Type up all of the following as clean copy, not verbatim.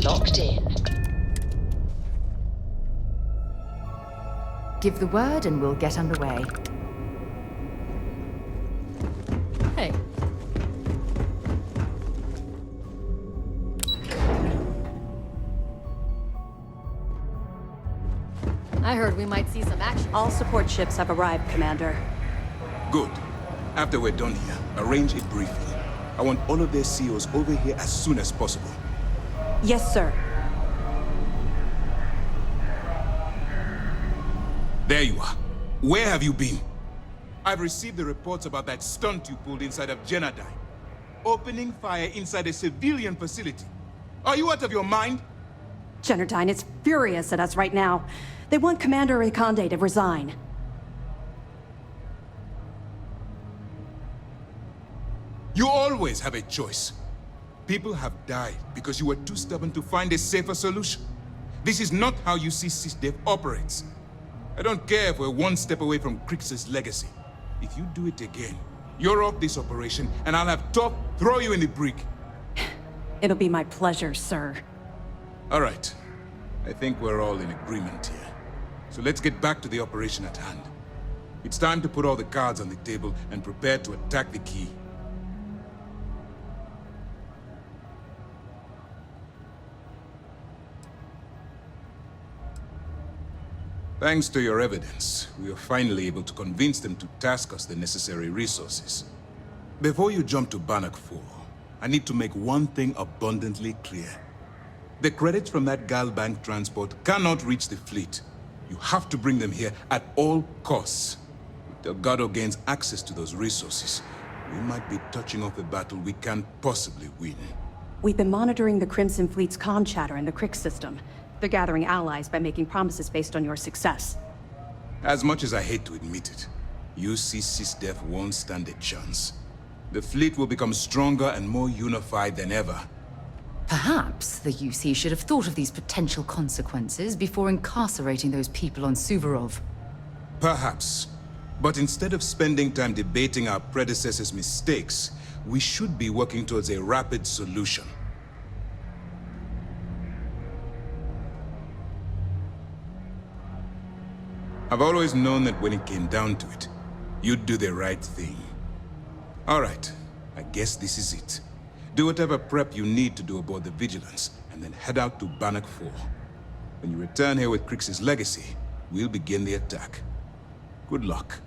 locked in. Give the word and we'll get underway. Hey. I heard we might see some action. All support ships have arrived, Commander. Good. After we're done here, arrange a briefing. I want all of their CEOs over here as soon as possible. Yes, sir. There you are. Where have you been? I've received the reports about that stunt you pulled inside of Genodyne. Opening fire inside a civilian facility. Are you out of your mind? Genodyne is furious at us right now. They want Commander Reconde to resign. You always have a choice. People have died because you were too stubborn to find a safer solution. This is not how you see SysDev operates. I don't care if we're one step away from Kryx's legacy. If you do it again, you're off this operation, and I'll have Top throw you in the brig. It'll be my pleasure, sir. All right. I think we're all in agreement here. So let's get back to the operation at hand. It's time to put all the cards on the table and prepare to attack the key. Thanks to your evidence, we were finally able to convince them to task us the necessary resources. Before you jump to Bannock 4, I need to make one thing abundantly clear. The credits from that Galbank transport cannot reach the fleet. You have to bring them here at all costs. If Delgado gains access to those resources, we might be touching off a battle we can't possibly win. We've been monitoring the Crimson Fleet's comm chatter in the Kryx system. They're gathering allies by making promises based on your success. As much as I hate to admit it, UC SysDev won't stand a chance. The fleet will become stronger and more unified than ever. Perhaps the UC should have thought of these potential consequences before incarcerating those people on Suvorov. Perhaps. But instead of spending time debating our predecessors' mistakes, we should be working towards a rapid solution. I've always known that when it came down to it, you'd do the right thing. All right, I guess this is it. Do whatever prep you need to do aboard the Vigilance, and then head out to Bannock 4. When you return here with Kryx's legacy, we'll begin the attack. Good luck.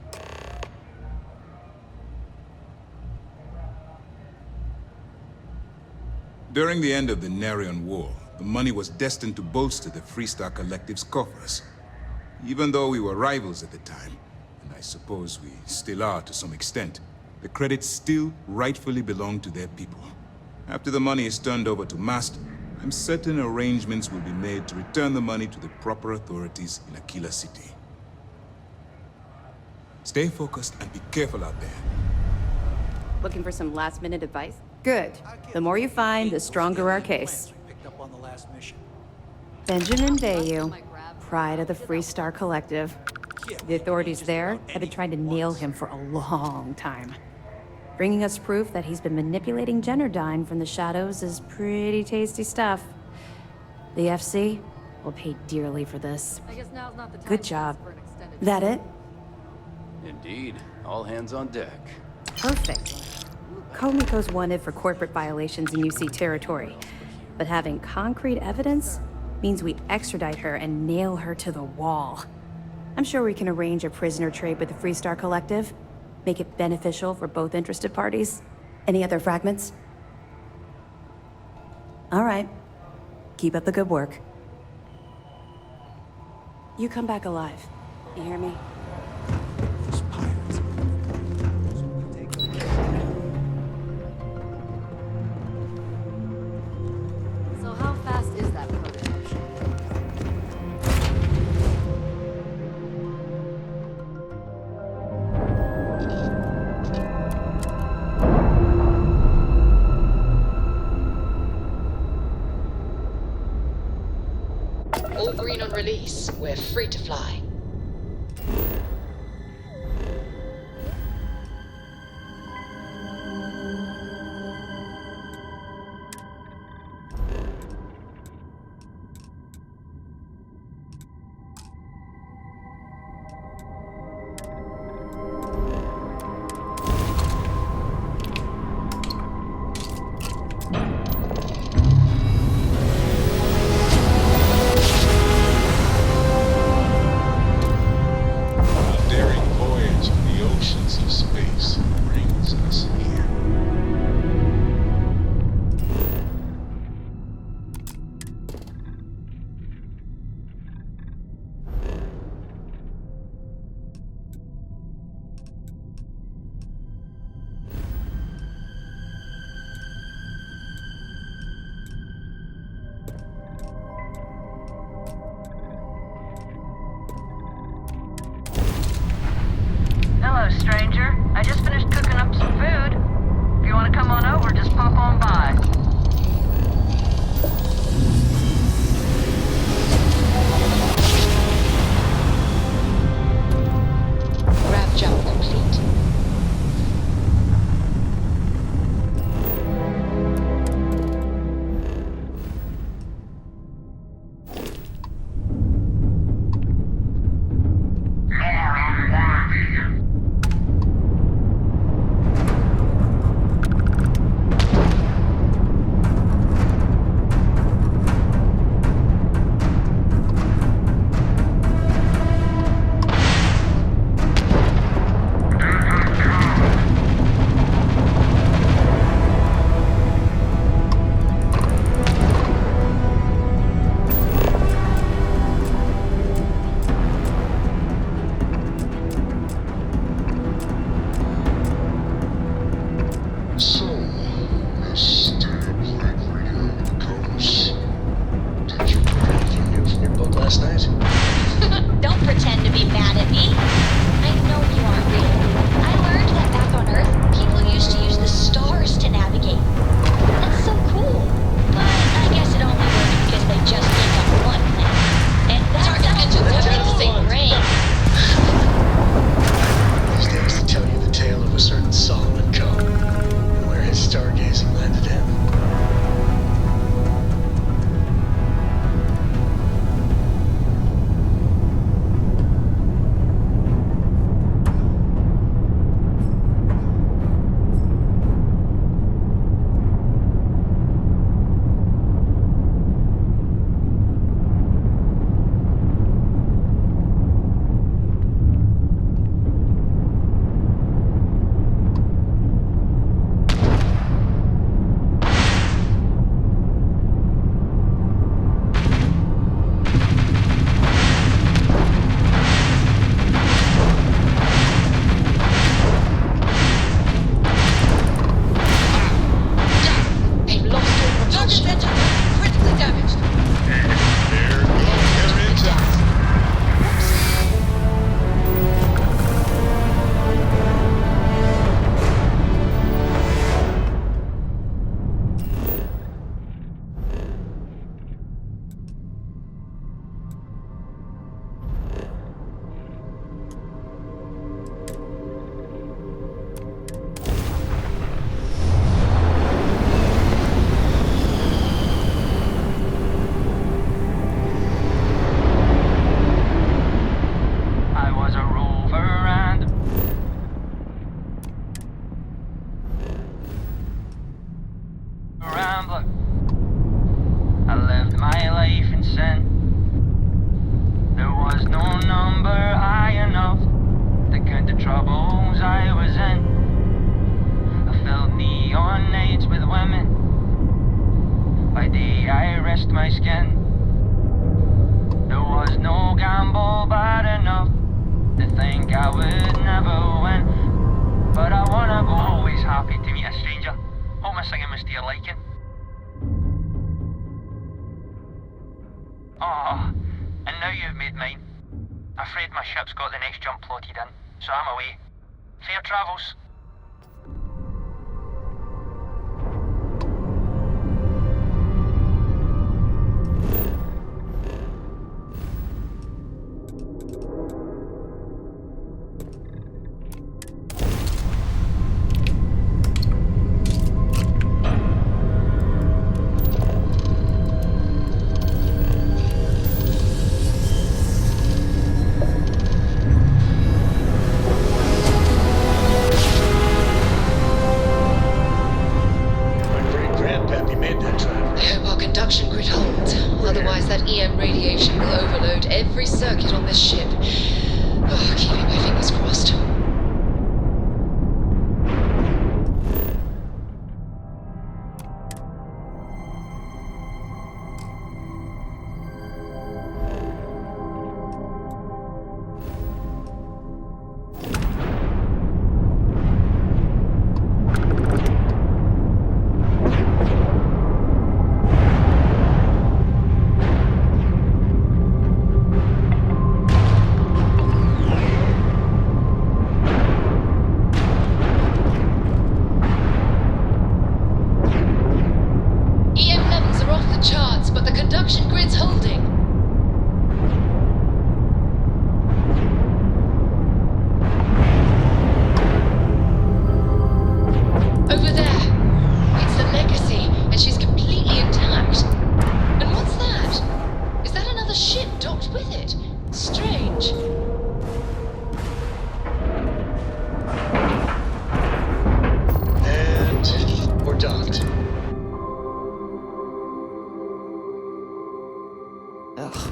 During the end of the Narion War, the money was destined to bolster the Freestar Collective's coffers. Even though we were rivals at the time, and I suppose we still are to some extent, the credits still rightfully belong to their people. After the money is turned over to Master, I'm certain arrangements will be made to return the money to the proper authorities in Aquila City. Stay focused and be careful out there. Looking for some last-minute advice? Good. The more you find, the stronger our case. Benjamin Bayou, pride of the Freestar Collective. The authorities there have been trying to nail him for a long time. Bringing us proof that he's been manipulating Genodyne from the shadows is pretty tasty stuff. The FC will pay dearly for this. I guess now's not the time Good job. for an extended That it? Indeed. All hands on deck. Perfect. Komiko's wanted for corporate violations in UC territory, but having concrete evidence means we extradite her and nail her to the wall. I'm sure we can arrange a prisoner trade with the Freestar Collective, make it beneficial for both interested parties. Any other fragments? All right. Keep up the good work. You come back alive. You hear me? So how fast is that prototype? All green on release. We're free to fly. gambler. I lived my life in sin. There was no number high enough to count the troubles I was in. I filled neon nights with women. By day I risked my skin. There was no gamble bad enough to think I would never win. But I wanna go. Always happy to meet a stranger. Hope my singing was to your liking. Oh, and now you've made mine. Afraid my ship's got the next jump plotted in, so I'm away. Fair travels. Radiation will overload every circuit on this ship. Oh, keeping my fingers crossed.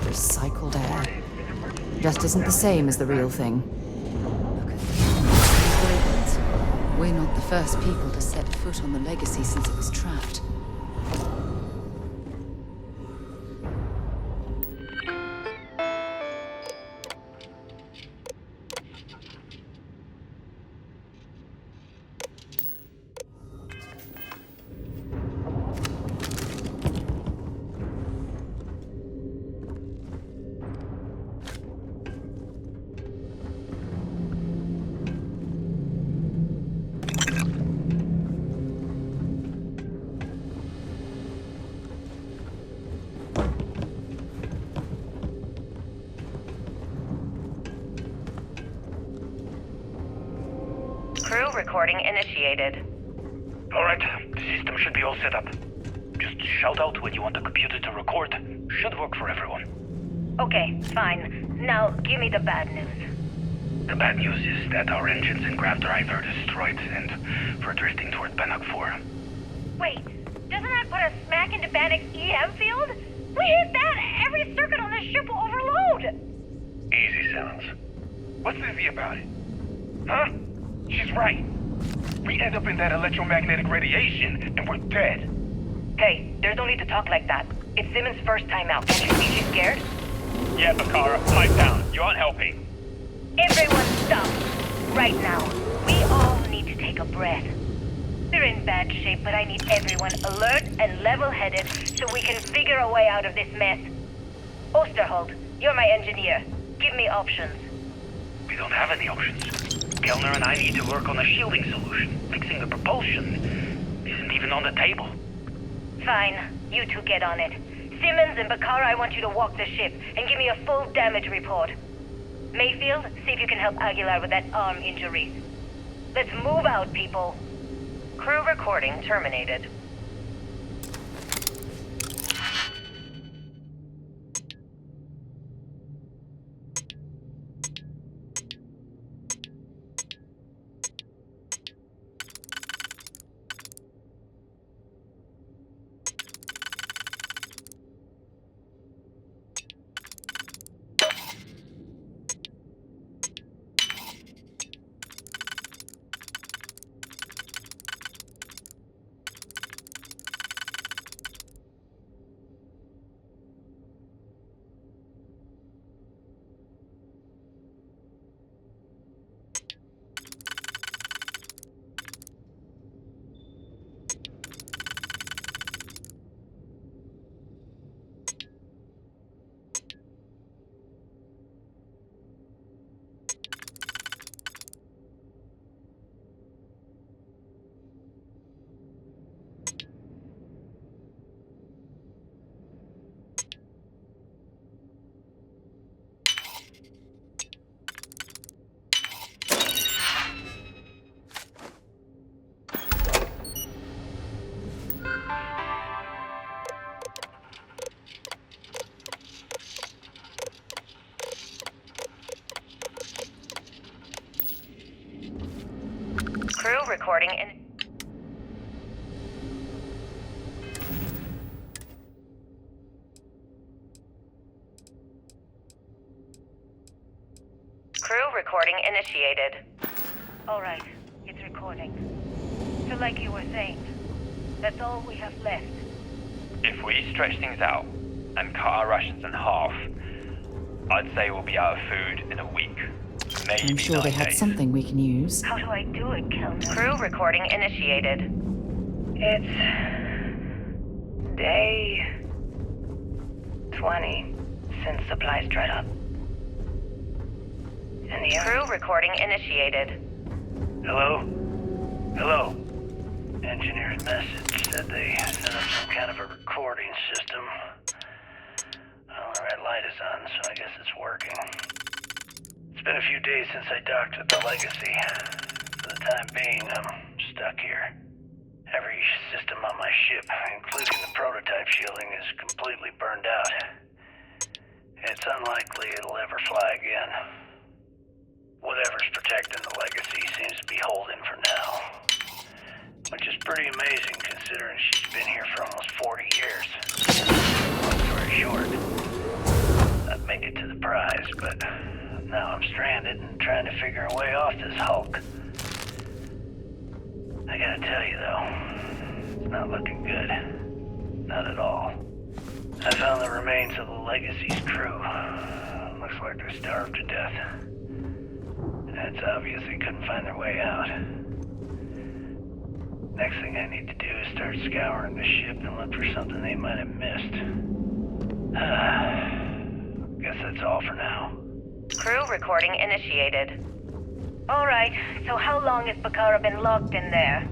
Recycled air. Just isn't the same as the real thing. Look at this. We're not the first people to set foot on the Legacy since it was trapped. Recording initiated. Alright, the system should be all set up. Just shout out when you want the computer to record. Should work for everyone. Okay, fine. Now, give me the bad news. The bad news is that our engines and grav drive are destroyed, and we're drifting toward Bannock 4. Wait, doesn't that put us smack into Bannock's EM field? We hit that, every circuit on this ship will overload! Easy, Silence. What's easy about it? Huh? She's right. We end up in that electromagnetic radiation, and we're dead. Hey, there's no need to talk like that. It's Simmons' first time out. Can't you see she's scared? Yeah, Bakara, pipe down. You aren't helping. Everyone stop. Right now. We all need to take a breath. We're in bad shape, but I need everyone alert and level-headed so we can figure a way out of this mess. Osterholt, you're my engineer. Give me options. We don't have any options. Kellner and I need to work on a shielding solution. Fixing the propulsion isn't even on the table. Fine. You two get on it. Simmons and Bakara, I want you to walk the ship and give me a full damage report. Mayfield, see if you can help Aguilar with that arm injury. Let's move out, people. Crew recording terminated. recording initiated. Alright, it's recording. So like you were saying, that's all we have left. If we stretch things out and cut our rations in half, I'd say we'll be out of food in a week. Maybe I'm sure they 9 had days. something we can use. How do I do it, Kelner? Crew recording initiated. It's day 20 since supplies dried up. And the crew recording initiated. Hello? Hello? Engineer's message said they set up some kind of a recording system. Well, the red light is on, so I guess it's working. It's been a few days since I docked with the Legacy. For the time being, I'm stuck here. Every system on my ship, including the prototype shielding, is completely burned out. It's unlikely it'll ever fly again. Whatever's protecting the Legacy seems to be holding for now. Which is pretty amazing considering she's been here for almost 40 years. Long story short, I'd make it to the prize, but now I'm stranded and trying to figure a way off this hulk. I gotta tell you though, it's not looking good. Not at all. I found the remains of the Legacy's crew. Looks like they're starved to death. And it's obvious they couldn't find their way out. Next thing I need to do is start scouring the ship and look for something they might have missed. Guess that's all for now. Crew recording initiated. Alright, so how long has Bakara been locked in there?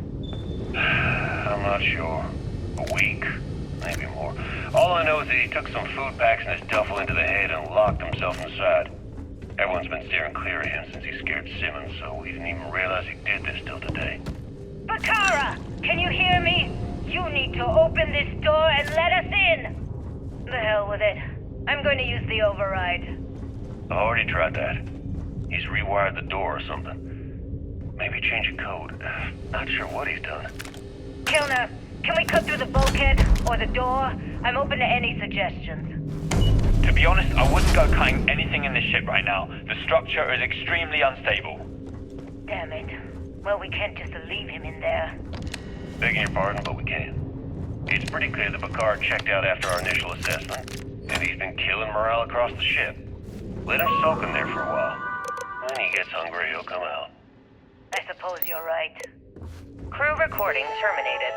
I'm not sure. A week? Maybe more. All I know is that he took some food packs in his duffel into the head and locked himself inside. Everyone's been steering clear of him since he scared Simmons, so we didn't even realize he did this till today. Bakara! Can you hear me? You need to open this door and let us in! The hell with it. I'm going to use the override. I already tried that. He's rewired the door or something. Maybe change a code. Not sure what he's done. Kilner, can we cut through the bulkhead or the door? I'm open to any suggestions. To be honest, I wouldn't go cutting anything in this ship right now. The structure is extremely unstable. Damn it. Well, we can't just leave him in there. Begging your pardon, but we can. It's pretty clear that Picard checked out after our initial assessment, and he's been killing morale across the ship. Let him soak in there for a while. When he gets hungry, he'll come out. I suppose you're right. Crew recording terminated.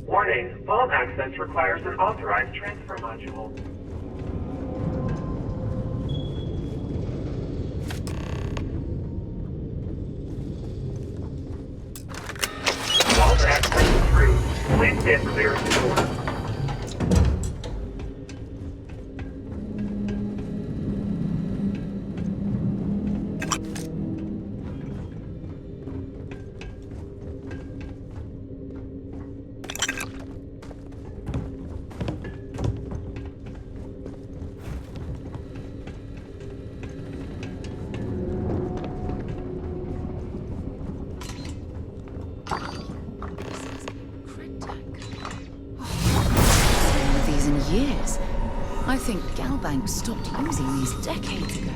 Warning, vault access requires an authorized transfer module. Vault access approved. Please get clear of the door. Years. I think Galbank stopped using these decades ago.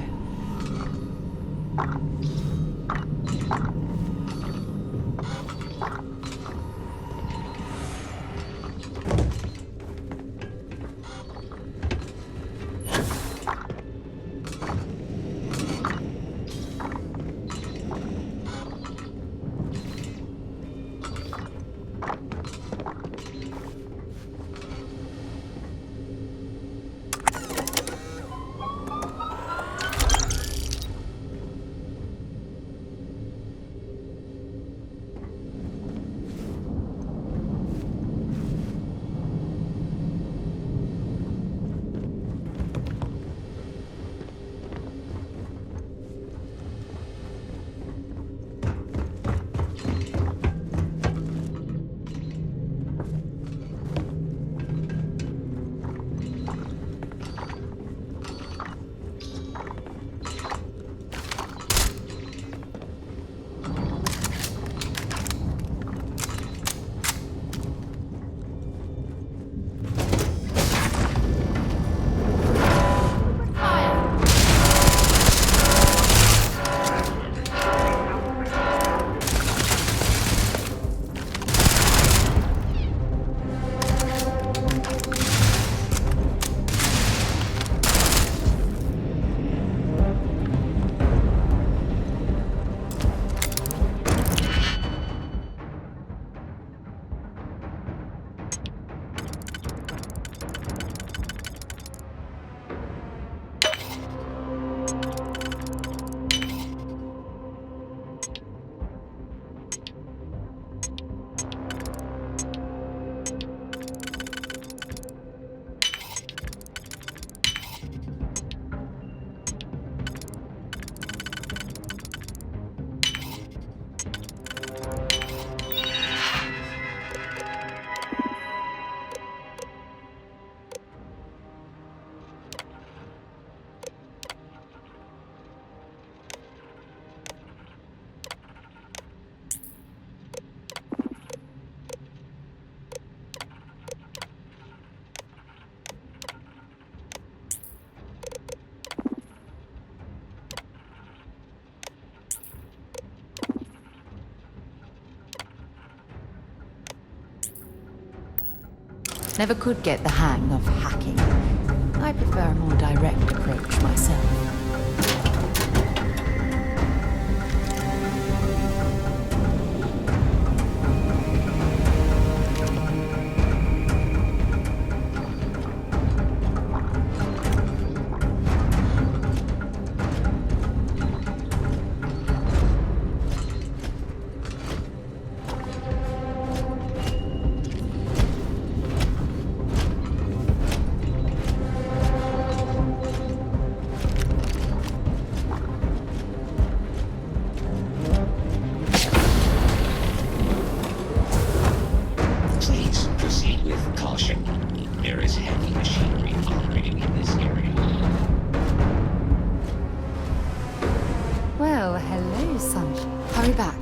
Never could get the hang of hacking. I prefer a more direct approach myself. Well, hello, Sunshine. Hurry back.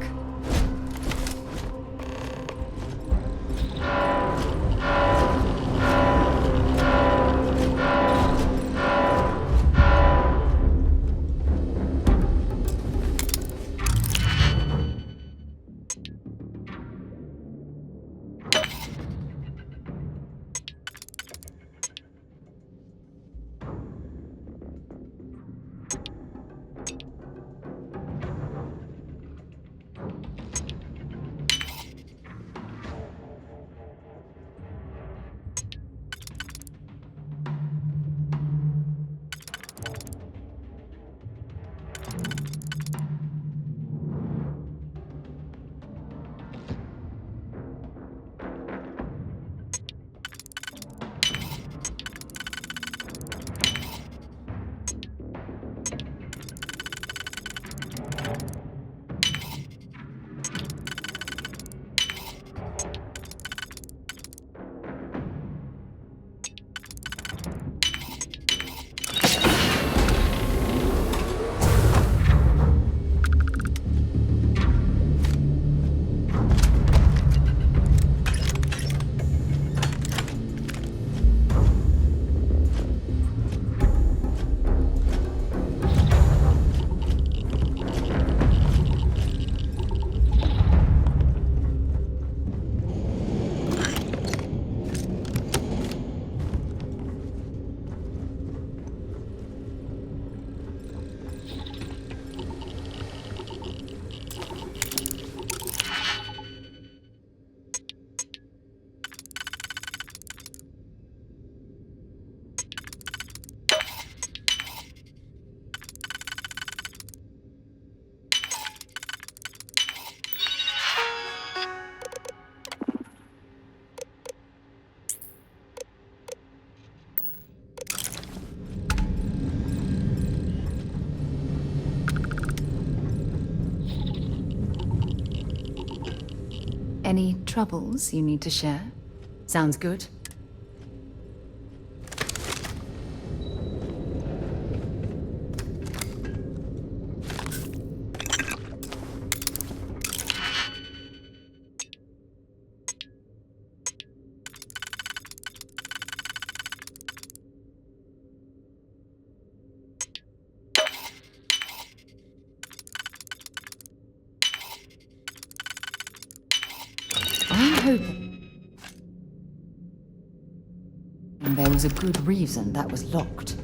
Any troubles you need to share? Sounds good. I'm hoping. And there was a good reason that was locked.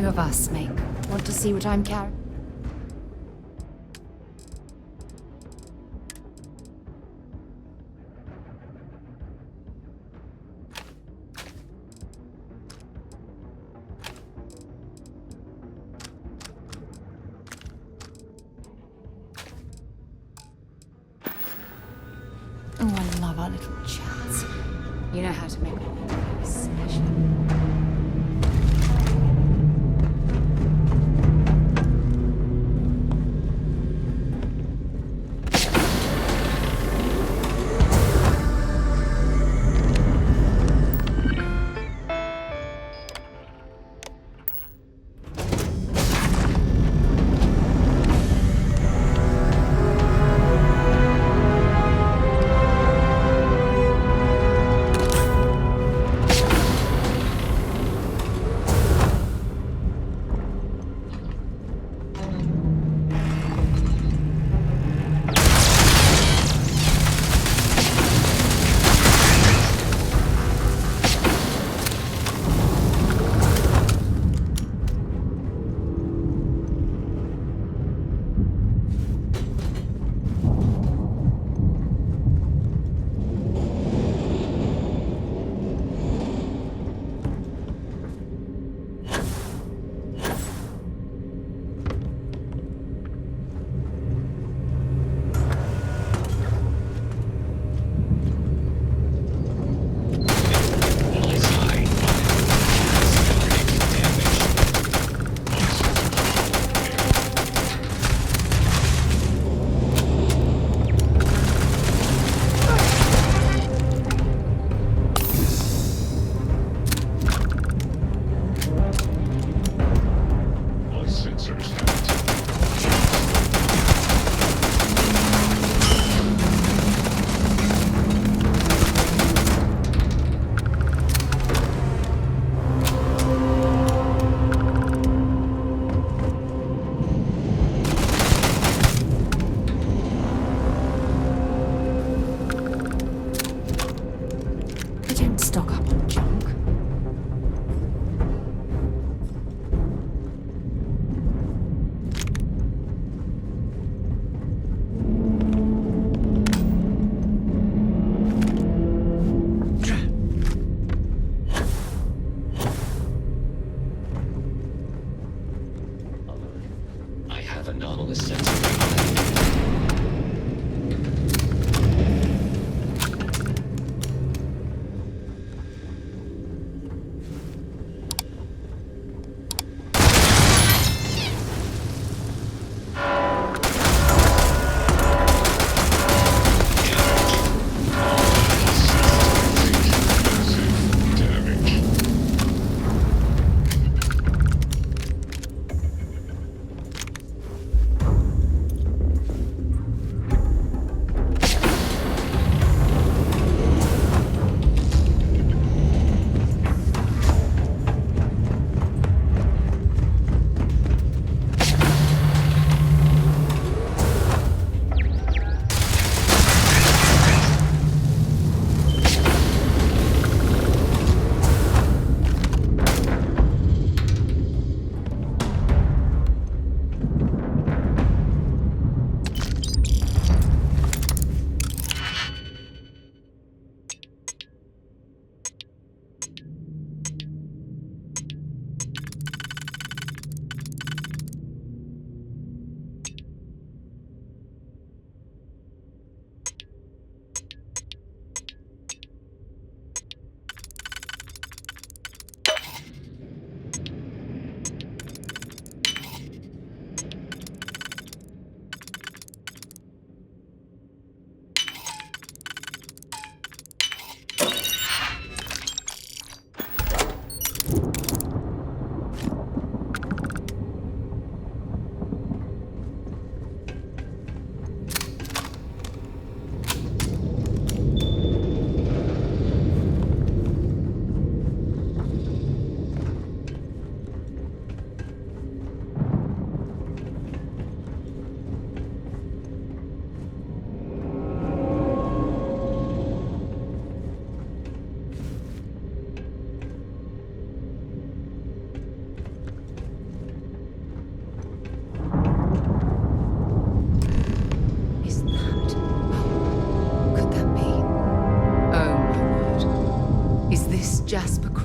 two of us, mate. Want to see what I'm carrying? Oh, I love our little chats. You know how to make me special.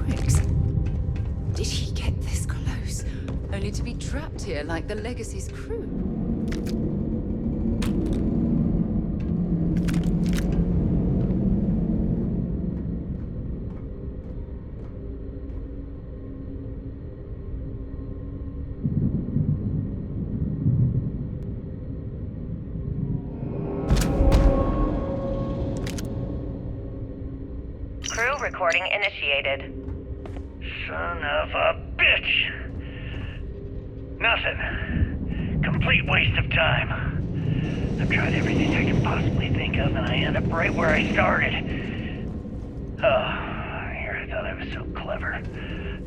Kryx. Did he get this close, only to be trapped here like the Legacy's crew? Crew recording initiated. Son of a bitch! Nothing. Complete waste of time. I've tried everything I can possibly think of, and I end up right where I started. Oh, here I thought I was so clever.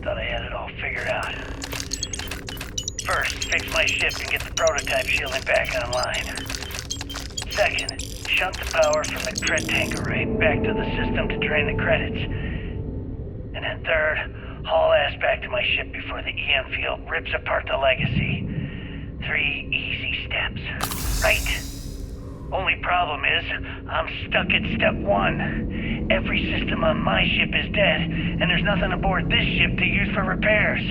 Thought I had it all figured out. First, fix my ship and get the prototype shielding back online. Second, shunt the power from the cred tank array back to the system to drain the credits. And then third, haul ass back to my ship before the EM field rips apart the Legacy. 3 easy steps, right? Only problem is, I'm stuck at step 1. Every system on my ship is dead, and there's nothing aboard this ship to use for repairs.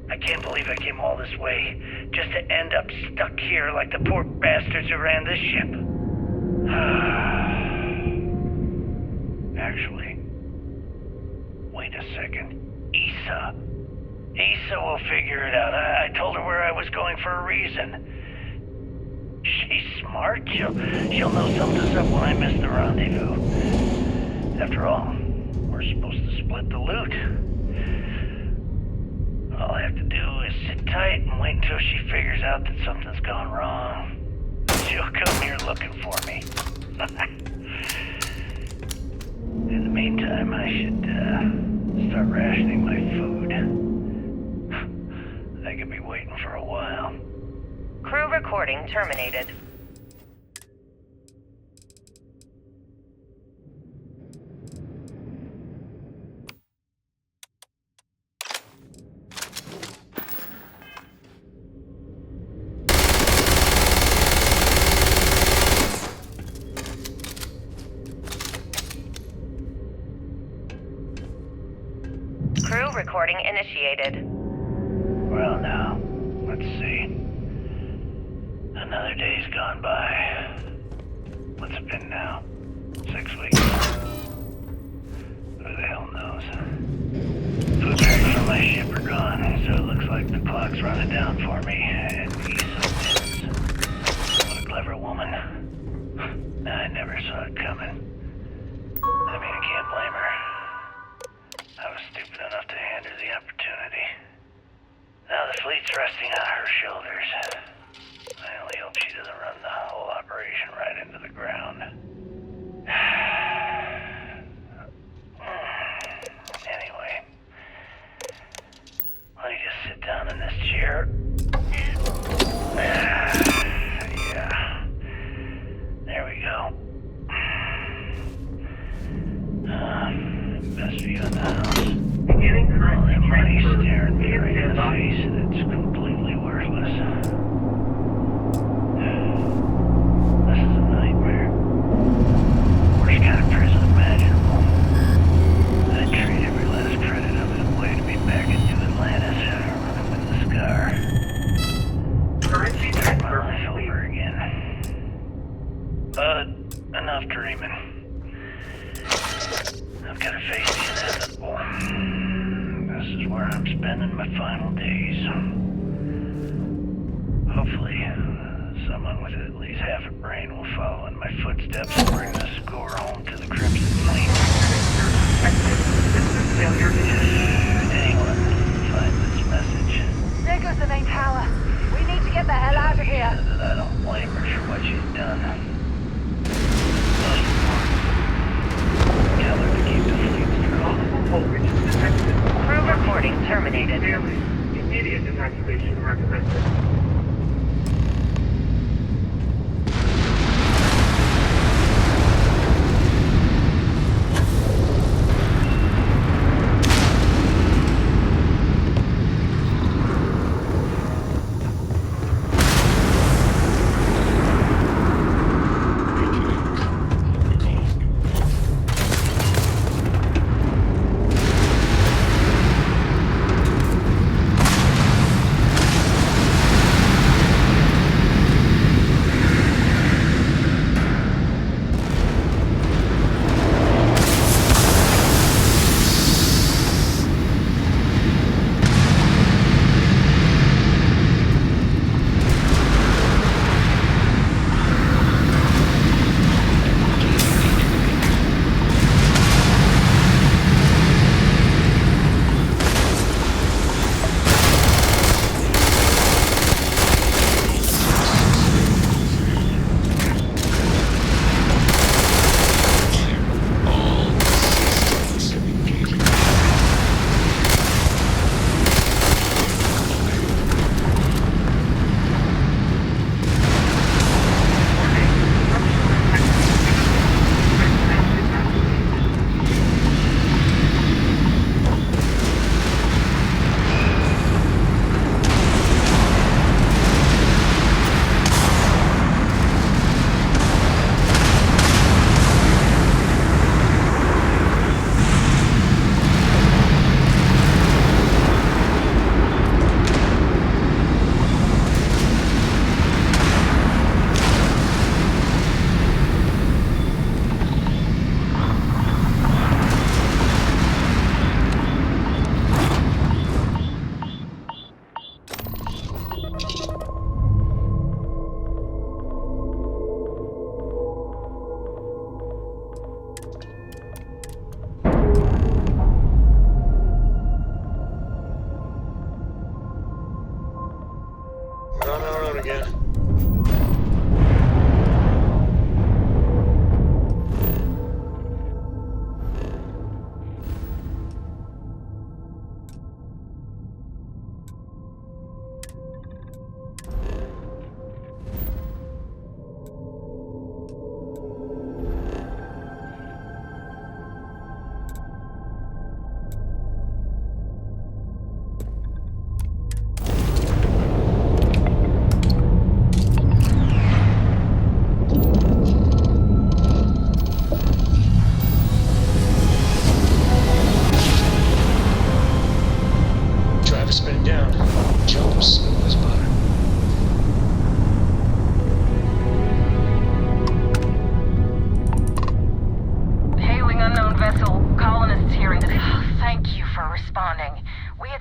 I can't believe I came all this way, just to end up stuck here like the poor bastards who ran this ship. Actually, wait a second. Issa will figure it out. I told her where I was going for a reason. She's smart. She'll know something's up when I miss the rendezvous. After all, we're supposed to split the loot. All I have to do is sit tight and wait until she figures out that something's gone wrong. She'll come here looking for me. In the meantime, I should start rationing my food. I could be waiting for a while. Crew recording terminated. Crew recording initiated. Well now, let's see. Another day's gone by. What's it been now? 6 weeks? Who the hell knows? Food packs from my ship are gone, so it looks like the clock's running down for me, and Issa wins. What a clever woman. I never saw it coming. I mean, I can't blame her. I was stupid enough to hand her the opportunity. Now the fleet's resting on her shoulders. I only hope she doesn't run the whole operation right into the ground. Anyway, let me just sit down in this chair. Yeah. There we go. Best view in the house. Beginning All currency that money transfer. staring me right in the Standby. face, and it's completely worthless. This is a nightmare. Worst kind of prison imaginable. I'd trade every last credit of it away to be back in New Atlantis, running with the scar. Currency Start my transfer life complete. over again. But enough dreaming. I've got to face the inevitable. This is where I'm spending my final days. Hopefully, someone with at least half a brain will follow in my footsteps and bring the score home to the Crimson Fleet. System failure. If anyone finds this message, There goes the main tower. We need to get the hell out of here. that I don't blame her for what she's done. Most important, tell her to keep the fleet strong. Multiple voltage detected. Crew recording terminated. Failing. Immediate evacuation recommended.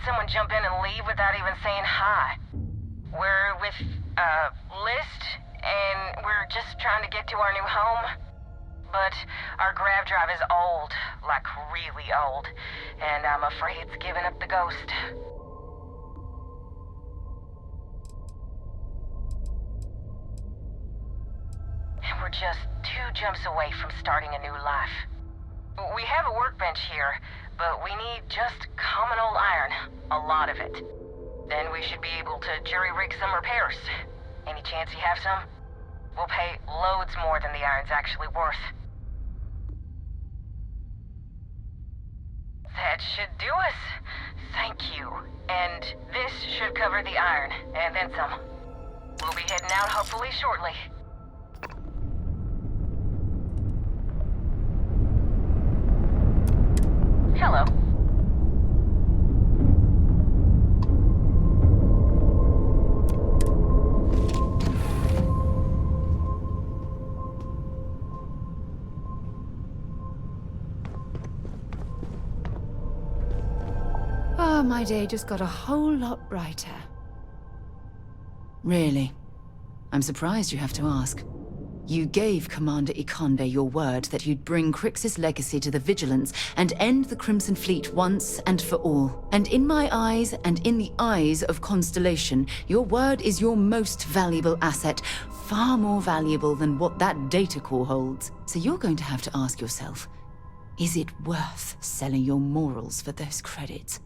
someone jump in and leave without even saying hi. We're with, List, and we're just trying to get to our new home. But our grav drive is old, like really old, and I'm afraid it's giving up the ghost. And we're just 2 jumps away from starting a new life. We have a workbench here, but we need just common old iron, a lot of it. Then we should be able to jury-rig some repairs. Any chance you have some? We'll pay loads more than the iron's actually worth. That should do us. Thank you. And this should cover the iron, and then some. We'll be heading out hopefully shortly. Hello. Oh, my day just got a whole lot brighter. Really? I'm surprised you have to ask. You gave Commander Ikonde your word that you'd bring Kryx's legacy to the Vigilance and end the Crimson Fleet once and for all. And in my eyes, and in the eyes of Constellation, your word is your most valuable asset, far more valuable than what that data core holds. So you're going to have to ask yourself, is it worth selling your morals for those credits?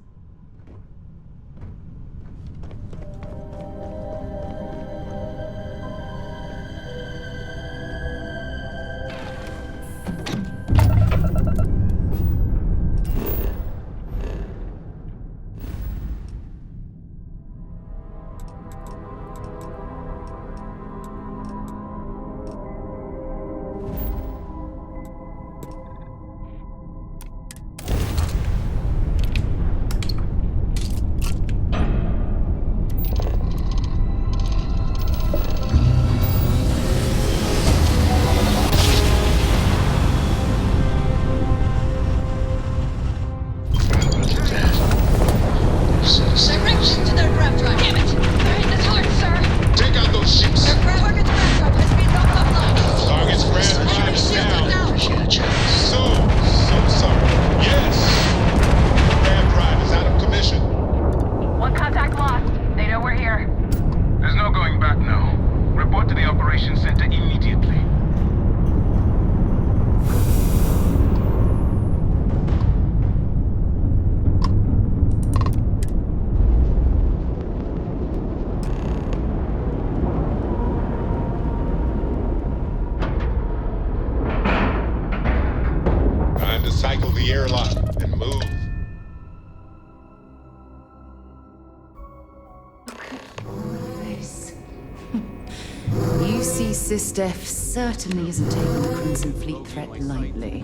Steph certainly isn't taking the Crimson Fleet threat lightly.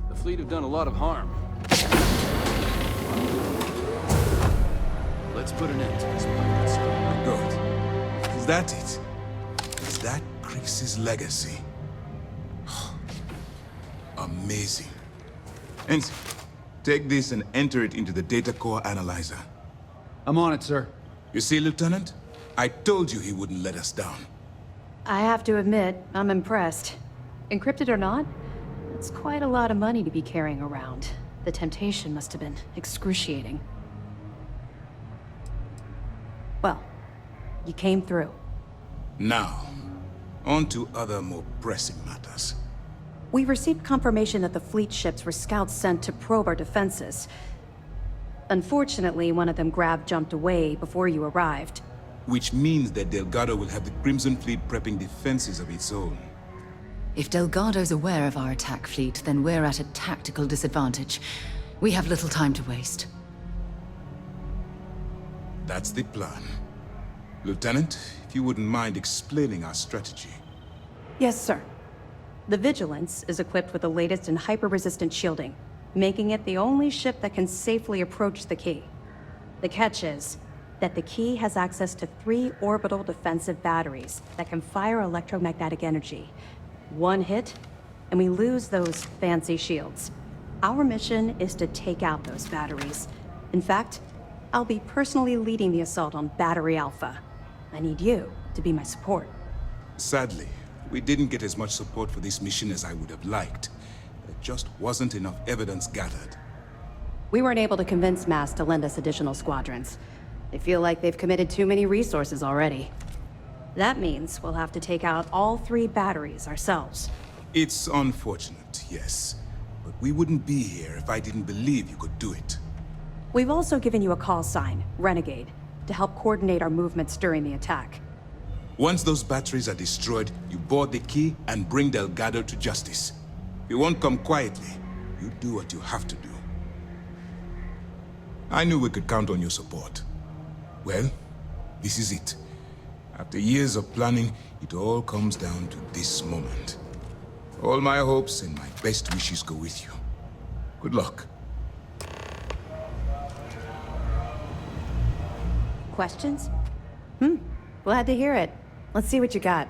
The fleet have done a lot of harm. Let's put an end to this pirate storm. Good. Is that it? Is that Kryx's legacy? Amazing. Ensign, take this and enter it into the data core analyzer. I'm on it, sir. You see, Lieutenant? I told you he wouldn't let us down. I have to admit, I'm impressed. Encrypted or not, it's quite a lot of money to be carrying around. The temptation must have been excruciating. Well, you came through. Now, on to other more pressing matters. We received confirmation that the fleet ships were scouts sent to probe our defenses. Unfortunately, one of them jumped away before you arrived. Which means that Delgado will have the Crimson Fleet prepping defenses of its own. If Delgado's aware of our attack fleet, then we're at a tactical disadvantage. We have little time to waste. That's the plan. Lieutenant, if you wouldn't mind explaining our strategy. Yes, sir. The Vigilance is equipped with the latest in hyper-resistant shielding, making it the only ship that can safely approach the key. The catch is that the key has access to 3 orbital defensive batteries that can fire electromagnetic energy. One hit, and we lose those fancy shields. Our mission is to take out those batteries. In fact, I'll be personally leading the assault on Battery Alpha. I need you to be my support. Sadly, we didn't get as much support for this mission as I would have liked. There just wasn't enough evidence gathered. We weren't able to convince MAS to lend us additional squadrons. They feel like they've committed too many resources already. That means we'll have to take out all 3 batteries ourselves. It's unfortunate, yes. But we wouldn't be here if I didn't believe you could do it. We've also given you a call sign, Renegade, to help coordinate our movements during the attack. Once those batteries are destroyed, you board the key and bring Delgado to justice. You won't come quietly. You do what you have to do. I knew we could count on your support. Well, this is it. After years of planning, it all comes down to this moment. All my hopes and my best wishes go with you. Good luck. Questions? Glad to hear it. Let's see what you got.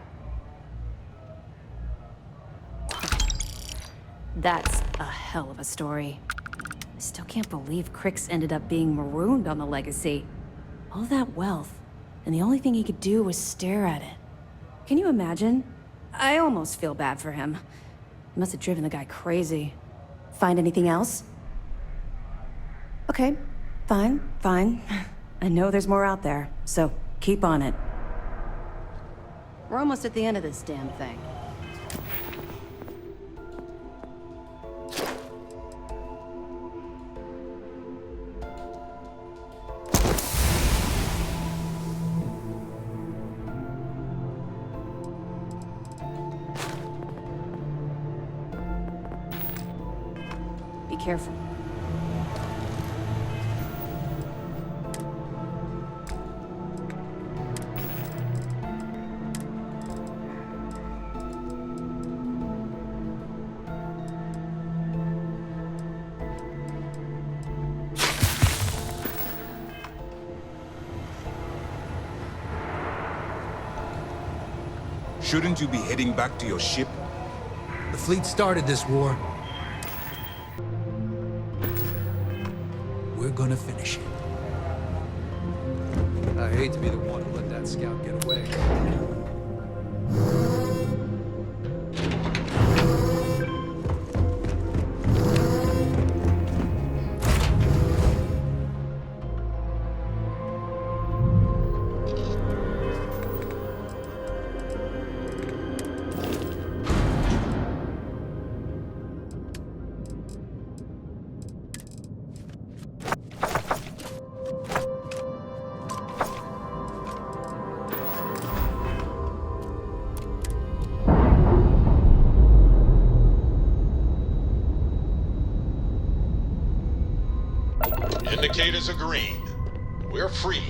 That's a hell of a story. I still can't believe Kryx ended up being marooned on the Legacy. All that wealth, and the only thing he could do was stare at it. Can you imagine? I almost feel bad for him. He must have driven the guy crazy. Find anything else? Okay, fine. I know there's more out there, so keep on it. We're almost at the end of this damn thing. Be careful. Shouldn't you be heading back to your ship? The fleet started this war. We're gonna finish it. I hate to be the one to let that scout get away. Indicators are green. We're free.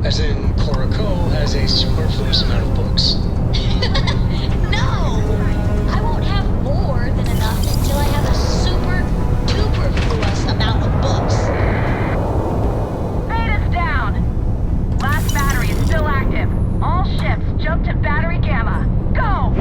As in, Cora Cole has a superfluous amount of books. No! I won't have more than enough until I have a super duper fluous amount of books. Beta's down! Last battery is still active. All ships jump to battery gamma. Go!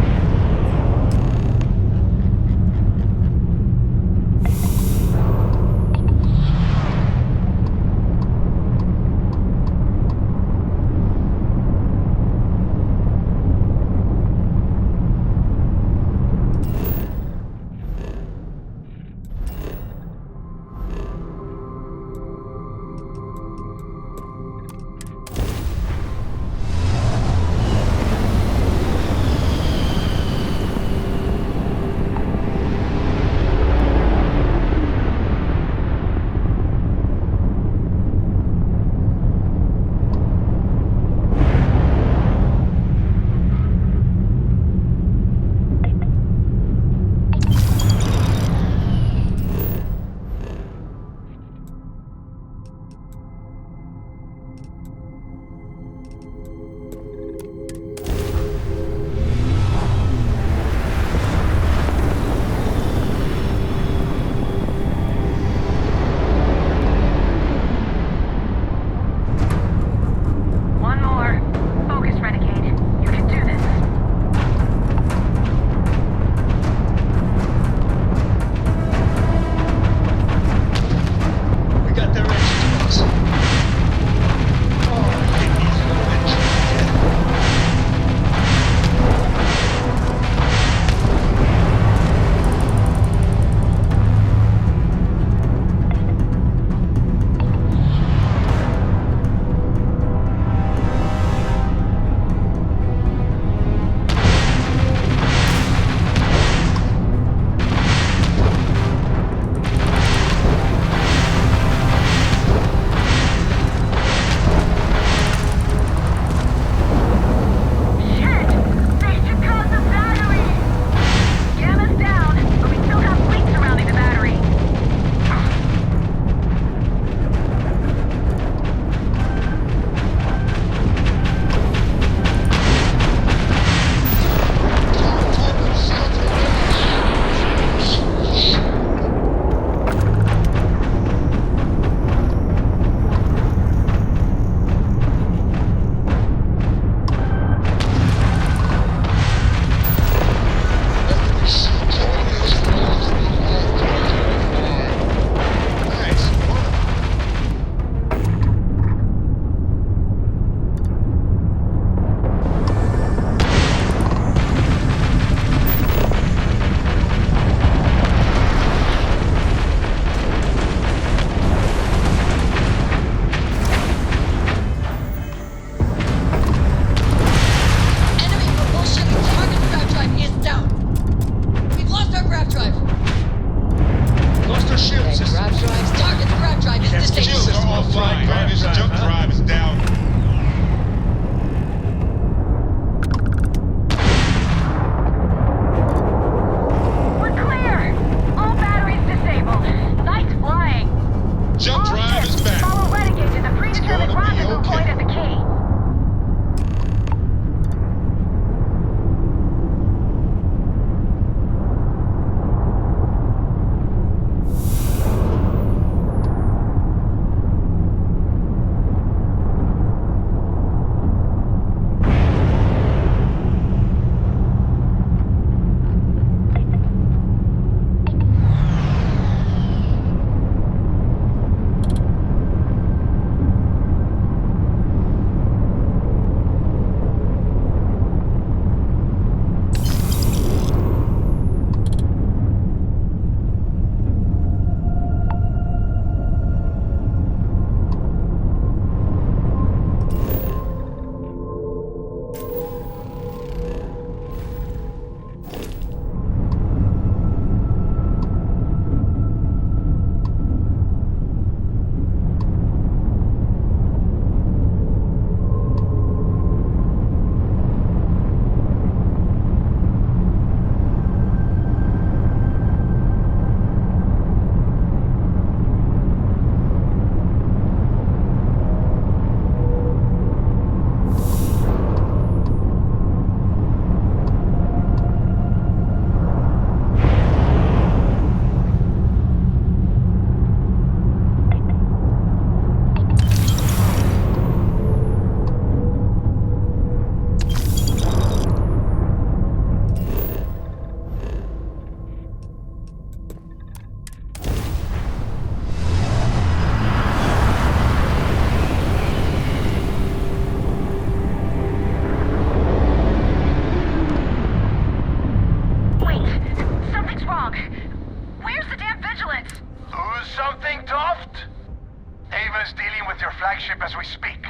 flagship as we speak.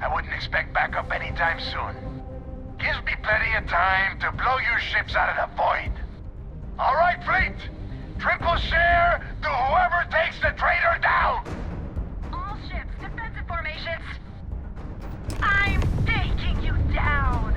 I wouldn't expect backup anytime soon. Gives me plenty of time to blow your ships out of the void. All right, fleet! Triple share to whoever takes the traitor down! All ships, defensive formations. I'm taking you down!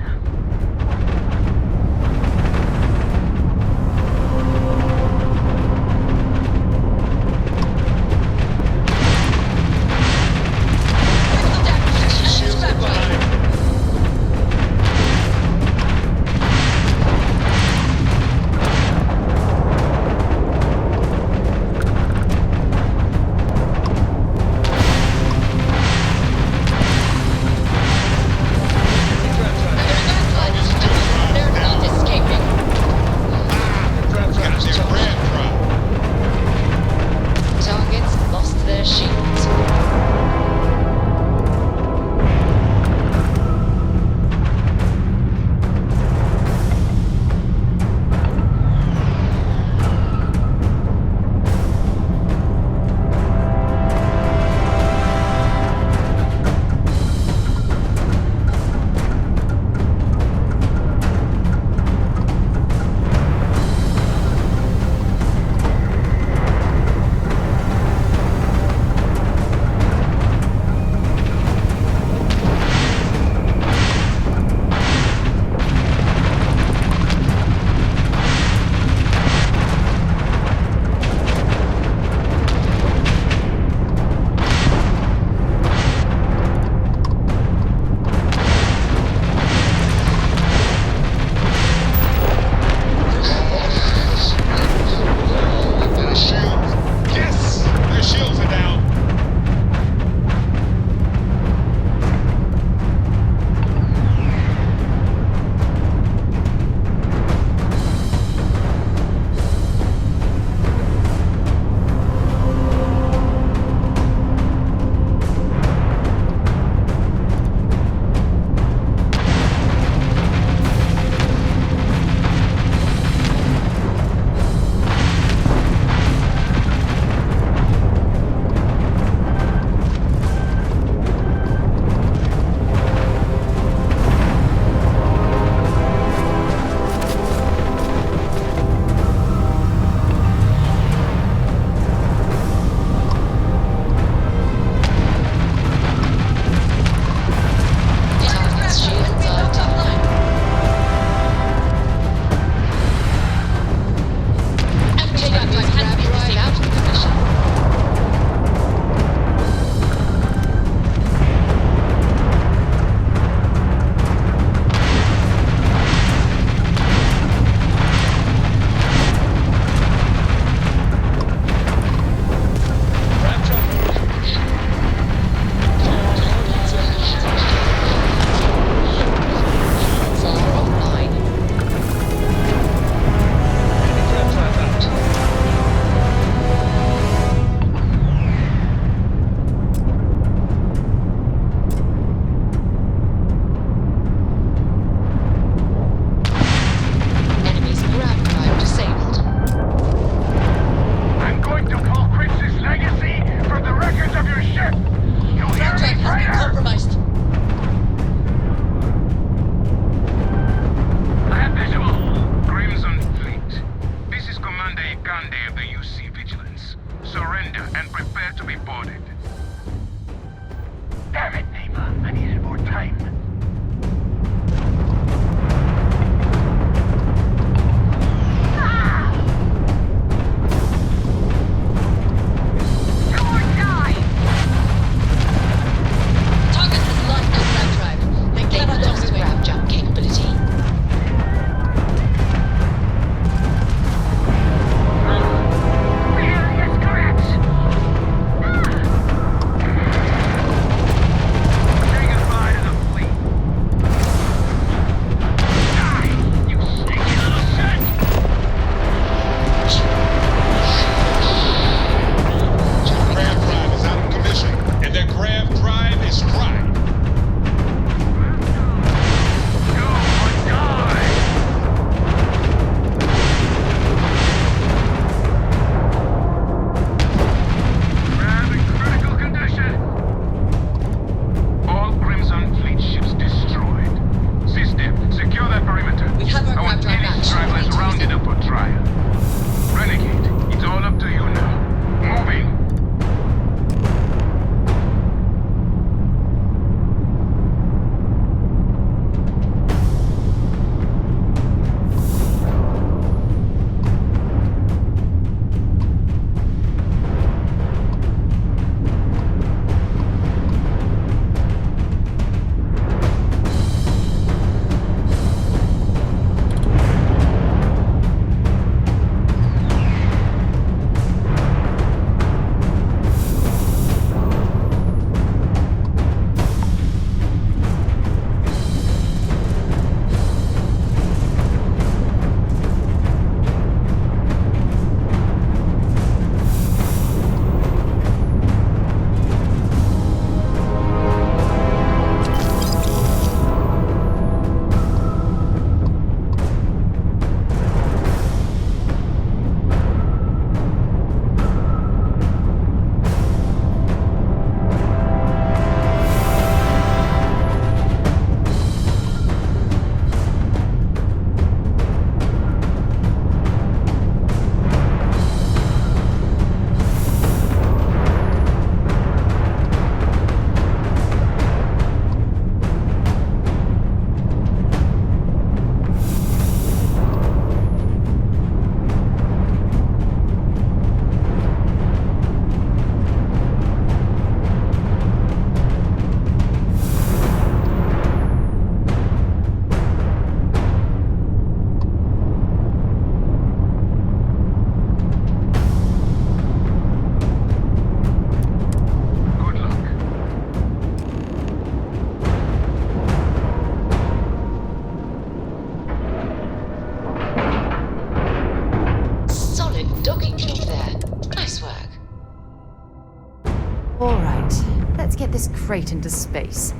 straight into space.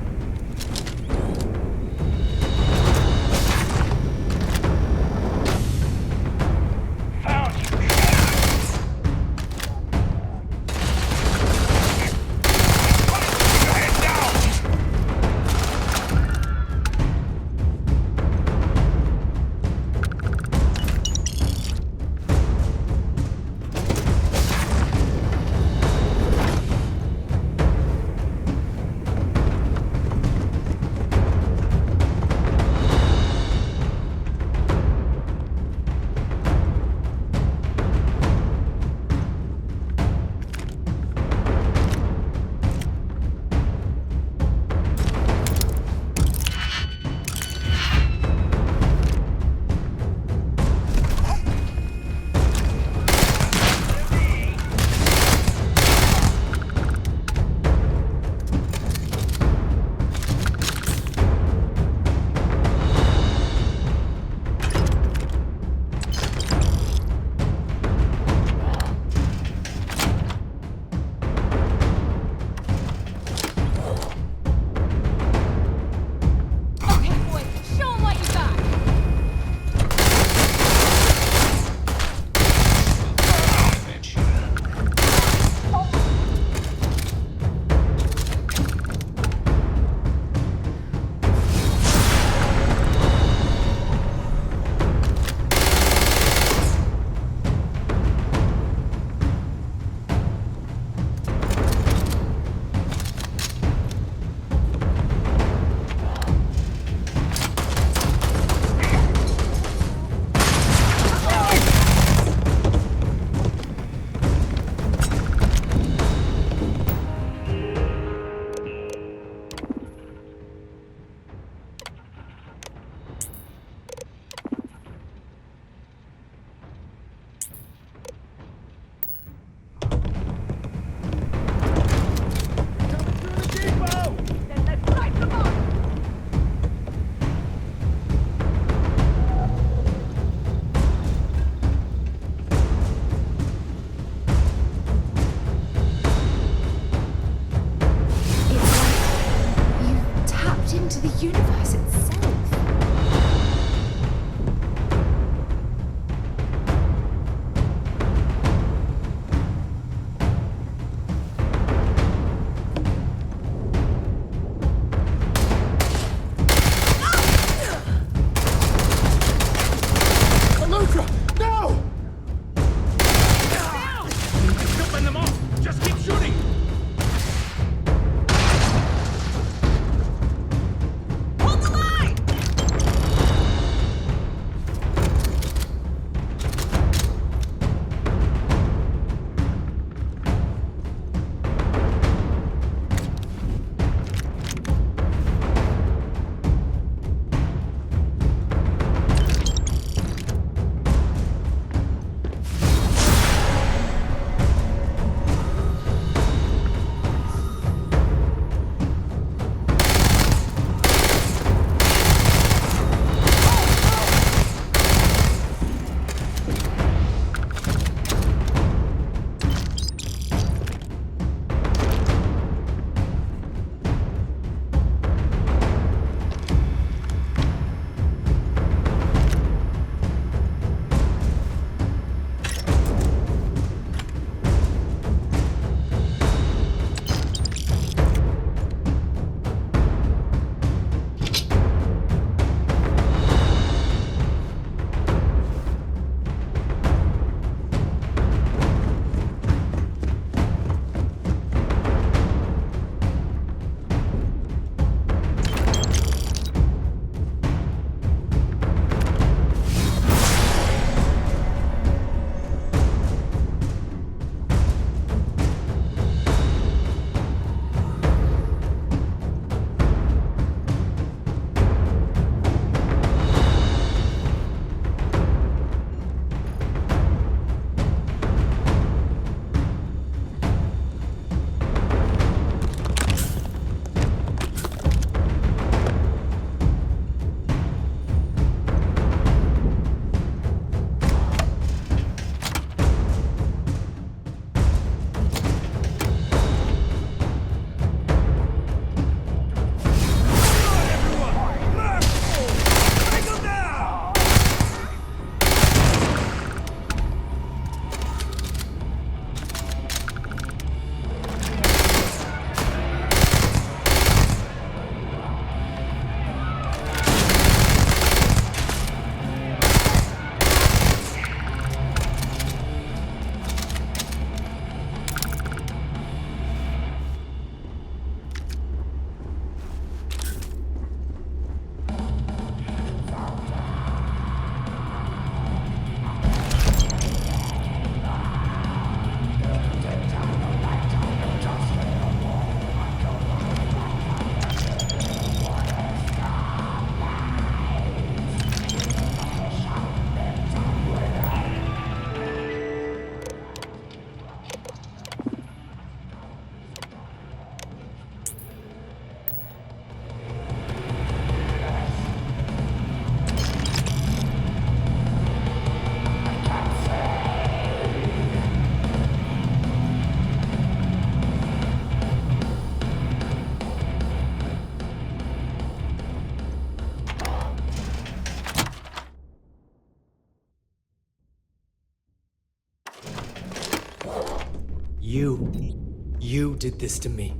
You did this to me.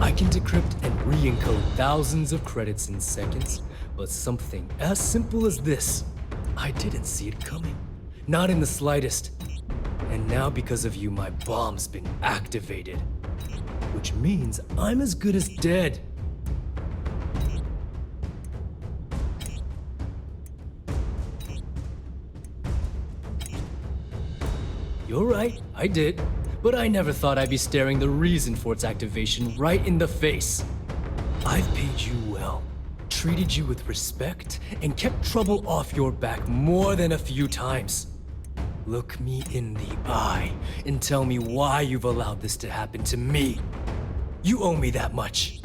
I can decrypt and re-encode thousands of credits in seconds, but something as simple as this, I didn't see it coming. Not in the slightest. And now because of you, my bomb's been activated. Which means I'm as good as dead. You're right, I did. But I never thought I'd be staring the reason for its activation right in the face. I've paid you well, treated you with respect, and kept trouble off your back more than a few times. Look me in the eye and tell me why you've allowed this to happen to me. You owe me that much.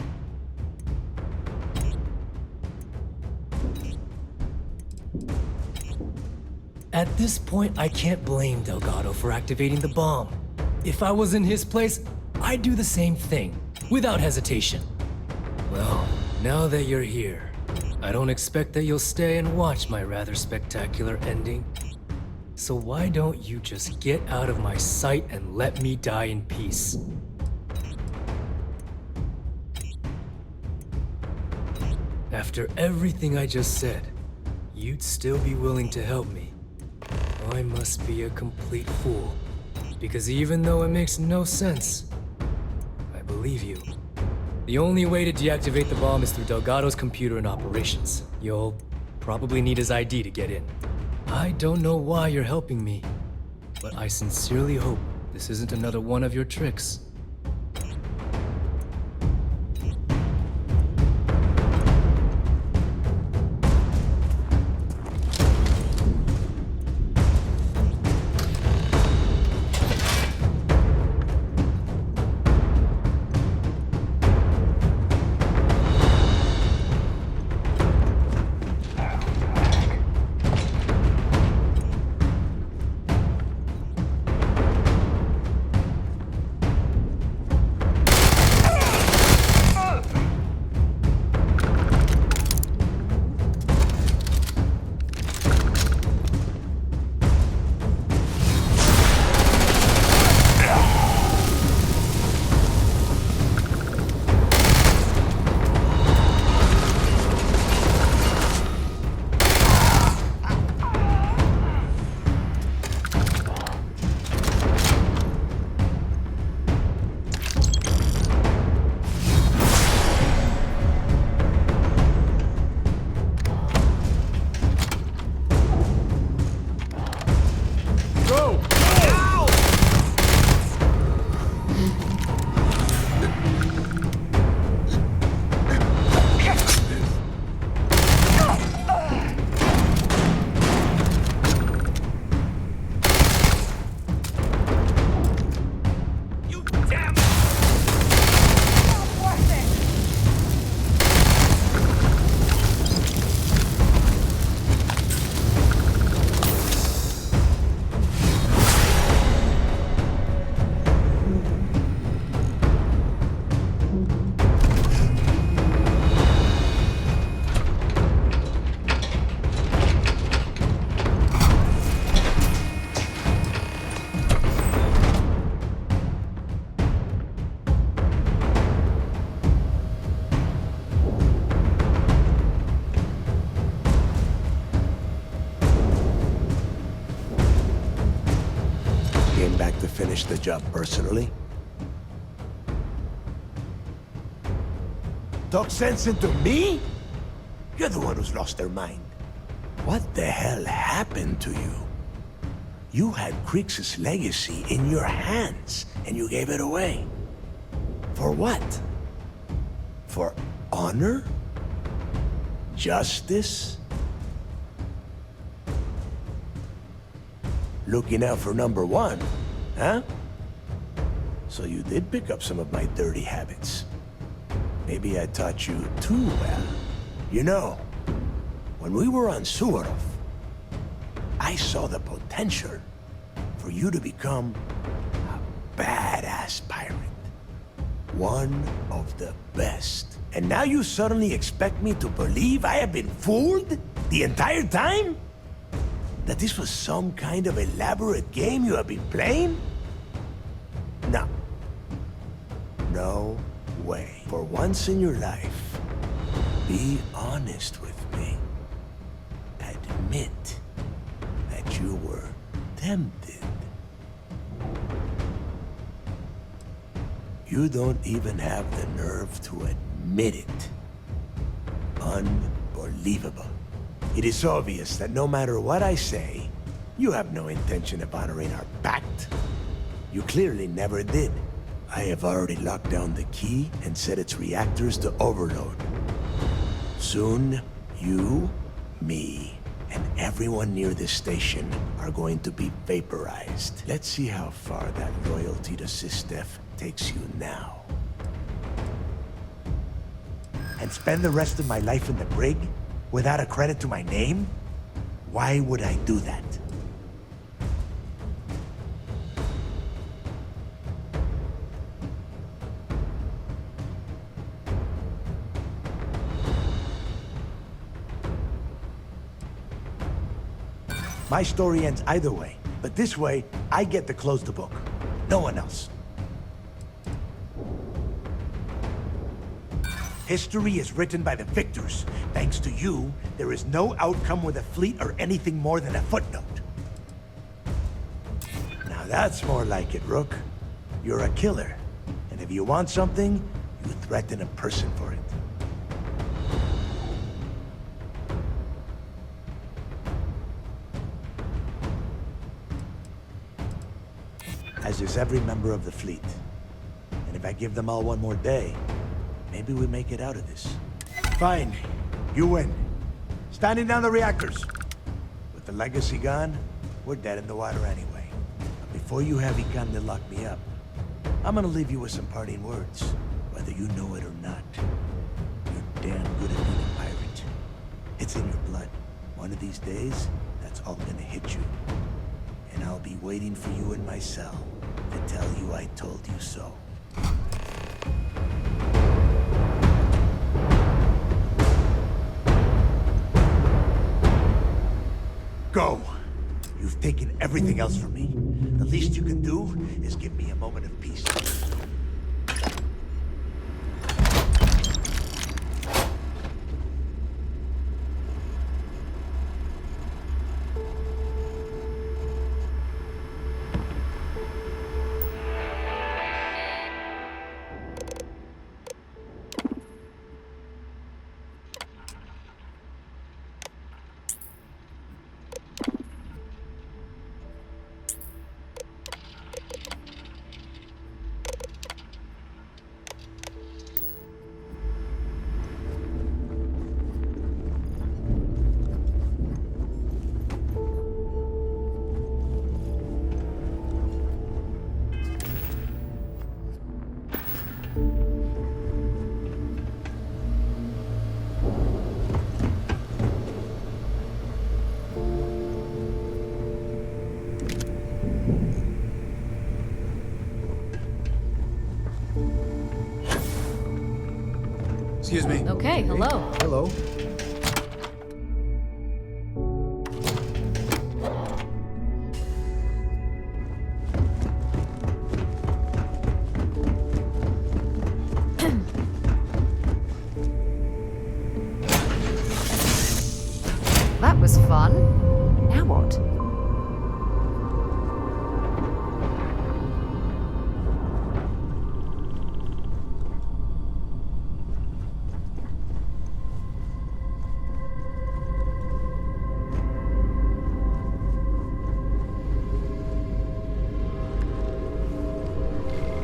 At this point, I can't blame Delgado for activating the bomb. If I was in his place, I'd do the same thing, without hesitation. Well, now that you're here, I don't expect that you'll stay and watch my rather spectacular ending. So why don't you just get out of my sight and let me die in peace? After everything I just said, you'd still be willing to help me. I must be a complete fool. Because even though it makes no sense, I believe you. The only way to deactivate the bomb is through Delgado's computer and operations. You'll probably need his ID to get in. I don't know why you're helping me, but I sincerely hope this isn't another one of your tricks. Finish the job personally? Talk sense into me? You're the one who's lost their mind. What the hell happened to you? You had Kryx's legacy in your hands, and you gave it away. For what? For honor? Justice? Looking out for number one? Huh? So you did pick up some of my dirty habits. Maybe I taught you too well. You know, when we were on Suvorov, I saw the potential for you to become a badass pirate. One of the best. And now you suddenly expect me to believe I have been fooled the entire time? That this was some kind of elaborate game you have been playing? No. No way. For once in your life, be honest with me. Admit that you were tempted. You don't even have the nerve to admit it. Unbelievable. It is obvious that no matter what I say, you have no intention of honoring our pact. You clearly never did. I have already locked down the key and set its reactors to overload. Soon, you, me, and everyone near this station are going to be vaporized. Let's see how far that loyalty to SysDef takes you now. And spend the rest of my life in the brig without a credit to my name? Why would I do that? My story ends either way, but this way, I get to close the book. No one else. History is written by the victors. Thanks to you, there is no outcome with a fleet or anything more than a footnote. Now that's more like it, Rook. You're a killer, and if you want something, you threaten a person for it. As is every member of the fleet. And if I give them all one more day, maybe we make it out of this. Fine. You win. Standing down the reactors. With the legacy gone, we're dead in the water anyway. But before you have Ikan to lock me up, I'm gonna leave you with some parting words, whether you know it or not. You're damn good at being a pirate. It's in your blood. One of these days, that's all gonna hit you. And I'll be waiting for you in my cell to tell you I told you so. Go! You've taken everything else from me. The least you can do is give me a moment of peace. Excuse me. Okay, hello. Hello. That was fun. Now what?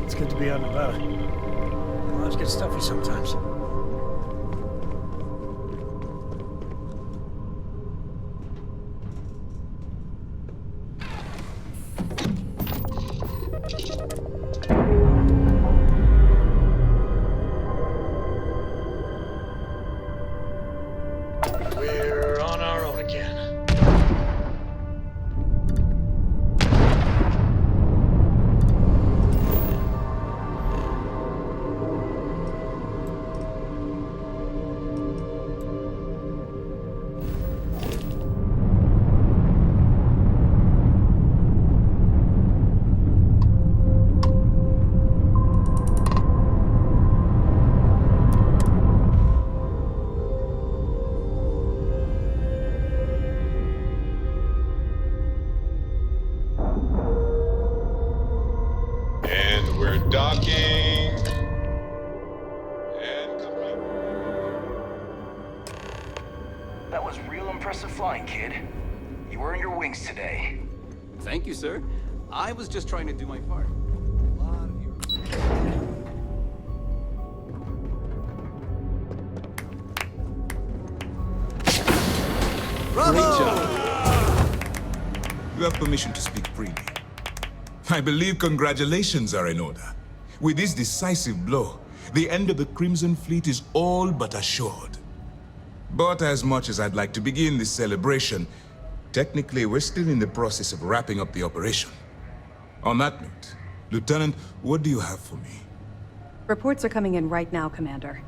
It's good to be out and about. Lives get stuffy sometimes. We're on our own again. Docking. And complete. That was real impressive flying, kid. You earned your wings today. Thank you, sir. I was just trying to do my part. Great job. You have permission to speak freely. I believe congratulations are in order. With this decisive blow, the end of the Crimson Fleet is all but assured. But as much as I'd like to begin this celebration, technically we're still in the process of wrapping up the operation. On that note, Lieutenant, what do you have for me? Reports are coming in right now, Commander.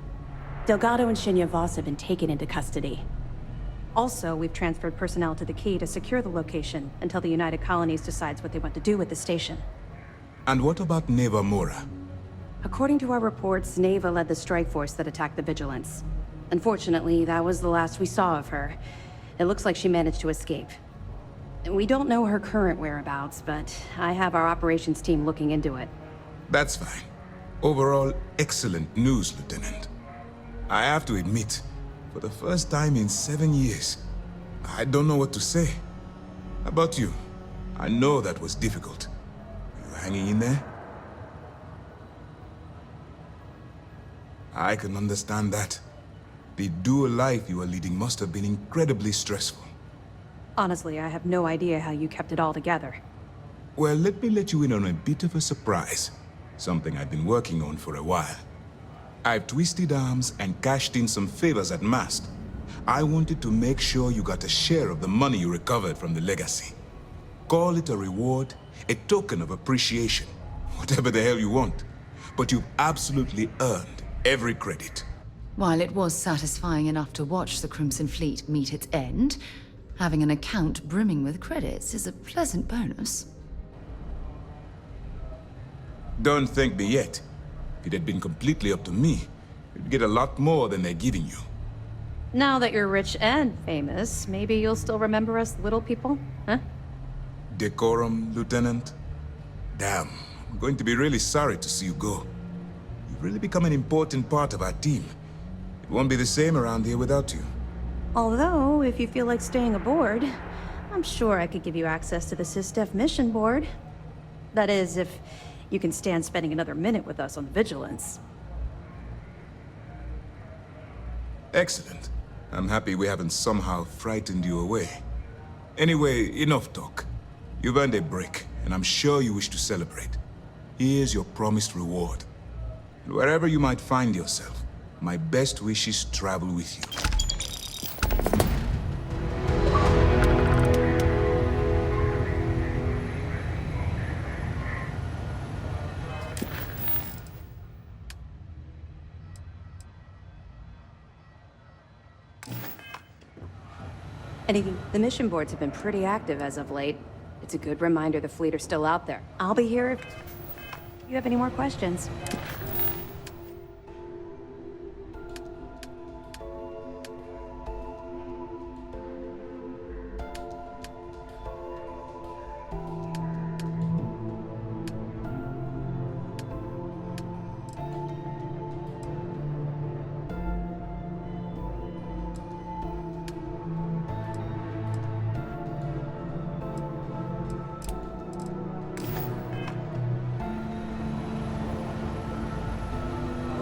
Delgado and Shinya Voss have been taken into custody. Also, we've transferred personnel to the Key to secure the location until the United Colonies decides what they want to do with the station. And what about Neva Mora? According to our reports, Neva led the strike force that attacked the Vigilance. Unfortunately, that was the last we saw of her. It looks like she managed to escape. We don't know her current whereabouts, but I have our operations team looking into it. That's fine. Overall, excellent news, Lieutenant. I have to admit, for the first time in 7 years, I don't know what to say. How about you? I know that was difficult. You hanging in there? I can understand that. The dual life you are leading must have been incredibly stressful. Honestly, I have no idea how you kept it all together. Well, let me let you in on a bit of a surprise. Something I've been working on for a while. I've twisted arms and cashed in some favors at Mast. I wanted to make sure you got a share of the money you recovered from the legacy. Call it a reward, a token of appreciation, whatever the hell you want. But you've absolutely earned every credit. While it was satisfying enough to watch the Crimson Fleet meet its end, having an account brimming with credits is a pleasant bonus. Don't thank me yet. If it had been completely up to me, you'd get a lot more than they're giving you. Now that you're rich and famous, maybe you'll still remember us little people, huh? Decorum, Lieutenant? Damn, I'm going to be really sorry to see you go. You've really become an important part of our team. It won't be the same around here without you. Although, if you feel like staying aboard, I'm sure I could give you access to the SysDef mission board. That is, if you can stand spending another minute with us on the Vigilance. Excellent. I'm happy we haven't somehow frightened you away. Anyway, enough talk. You've earned a break, and I'm sure you wish to celebrate. Here's your promised reward. And wherever you might find yourself, my best wishes travel with you. The mission boards have been pretty active as of late. It's a good reminder the fleet are still out there. I'll be here if you have any more questions.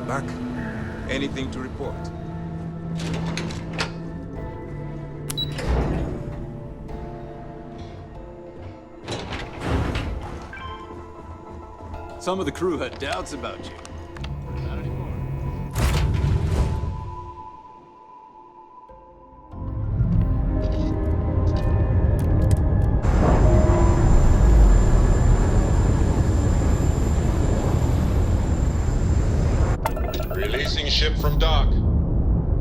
Back. Anything to report? Some of the crew had doubts about you. Not anymore. Releasing ship from dock. Done.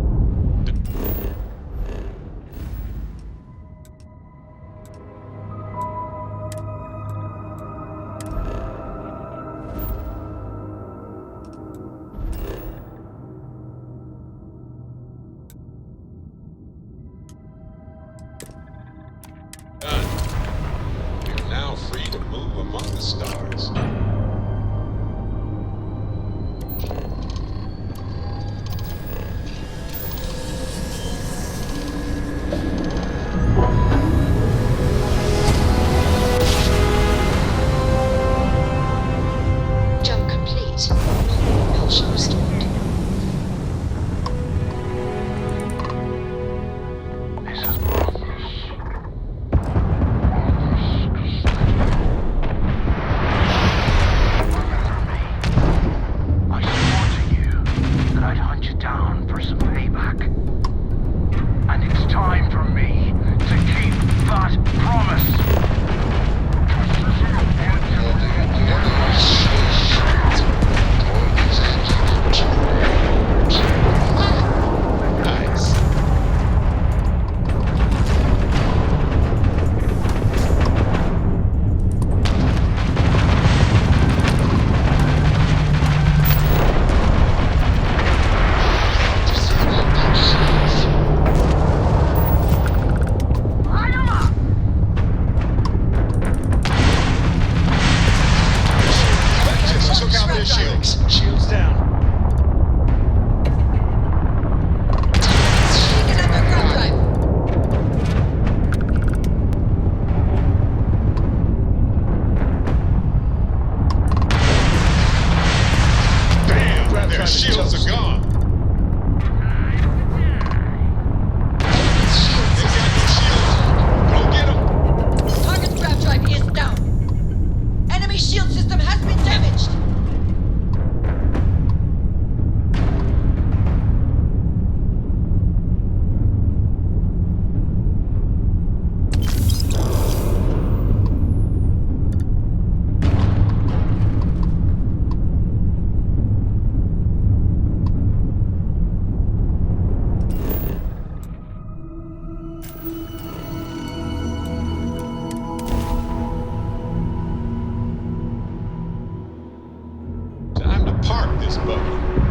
We're now free to move among the stars. shields. Propulsion restored. Shields down. Damn, their shields are gone. They got no shields. Go get them. Target's grab drive is down. Enemy shield system has been damaged. Time to park this buggy.